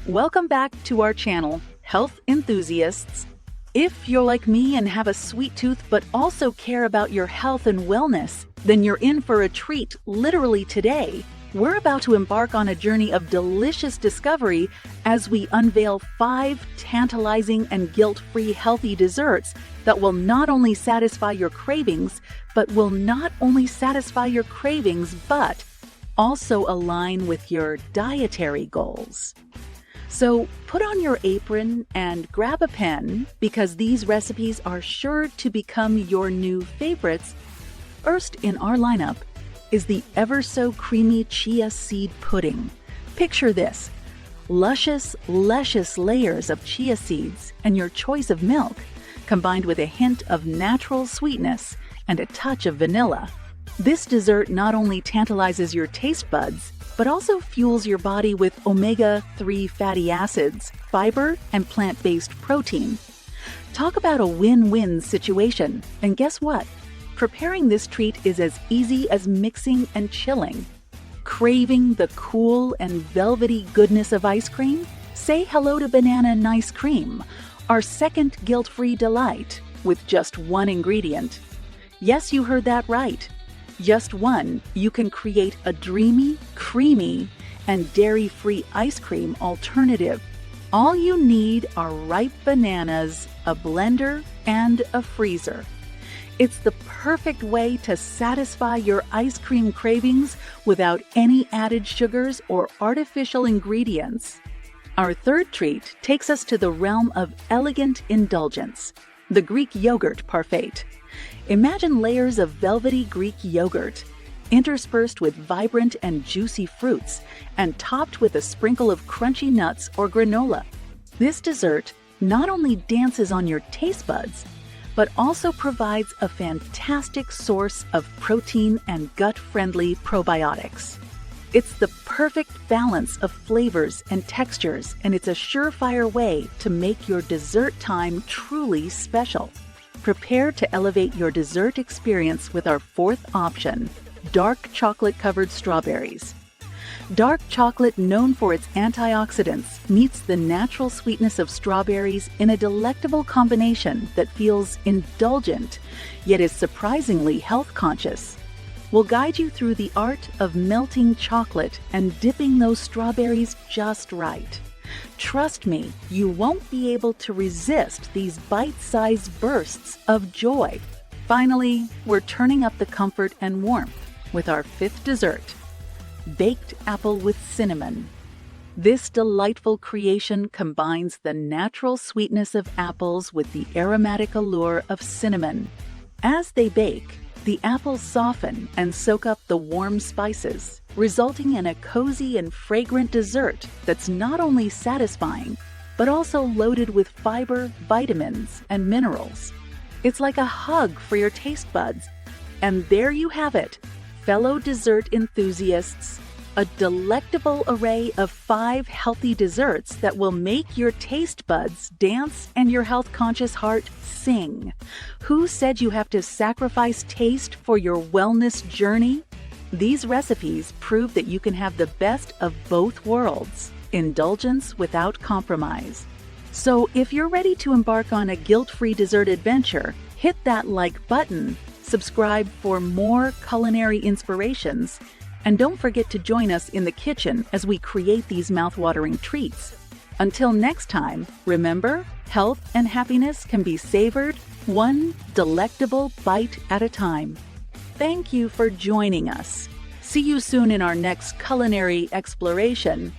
Welcome back to our channel, Health Enthusiasts. If you're like me and have a sweet tooth but also care about your health and wellness, then you're in for a treat literally today. We're about to embark on a journey of delicious discovery as we unveil 5 tantalizing and guilt-free healthy desserts that will not only satisfy your cravings, but also align with your dietary goals. So put on your apron and grab a pen because these recipes are sure to become your new favorites. First in our lineup is the ever-so-creamy Chia Seed Pudding. Picture this: luscious layers of chia seeds and your choice of milk, combined with a hint of natural sweetness and a touch of vanilla. This dessert not only tantalizes your taste buds, but also fuels your body with omega-3 fatty acids, fiber, and plant-based protein. Talk about a win-win situation, and guess what? Preparing this treat is as easy as mixing and chilling. Craving the cool and velvety goodness of ice cream? Say hello to banana nice cream, our second guilt-free delight, with just one ingredient. Yes, you heard that right. Just one, you can create a dreamy, creamy, and dairy-free ice cream alternative. All you need are ripe bananas, a blender, and a freezer. It's the perfect way to satisfy your ice cream cravings without any added sugars or artificial ingredients. Our third treat takes us to the realm of elegant indulgence, the Greek Yogurt Parfait. Imagine layers of velvety Greek yogurt, interspersed with vibrant and juicy fruits, and topped with a sprinkle of crunchy nuts or granola. This dessert not only dances on your taste buds, but also provides a fantastic source of protein and gut-friendly probiotics. It's the perfect balance of flavors and textures, and it's a surefire way to make your dessert time truly special. Prepare to elevate your dessert experience with our fourth option, dark chocolate-covered strawberries. Dark chocolate, known for its antioxidants, meets the natural sweetness of strawberries in a delectable combination that feels indulgent, yet is surprisingly health-conscious. We'll guide you through the art of melting chocolate and dipping those strawberries just right. Trust me, you won't be able to resist these bite-sized bursts of joy. Finally, we're turning up the comfort and warmth with our fifth dessert, baked apple with cinnamon. This delightful creation combines the natural sweetness of apples with the aromatic allure of cinnamon. As they bake, the apples soften and soak up the warm spices, resulting in a cozy and fragrant dessert that's not only satisfying, but also loaded with fiber, vitamins, and minerals. It's like a hug for your taste buds. And there you have it, fellow dessert enthusiasts, a delectable array of 5 healthy desserts that will make your taste buds dance and your health-conscious heart sing. Who said you have to sacrifice taste for your wellness journey? These recipes prove that you can have the best of both worlds, indulgence without compromise. So if you're ready to embark on a guilt-free dessert adventure, hit that like button, subscribe for more culinary inspirations, and don't forget to join us in the kitchen as we create these mouth-watering treats. Until next time, remember, health and happiness can be savored one delectable bite at a time. Thank you for joining us. See you soon in our next culinary exploration.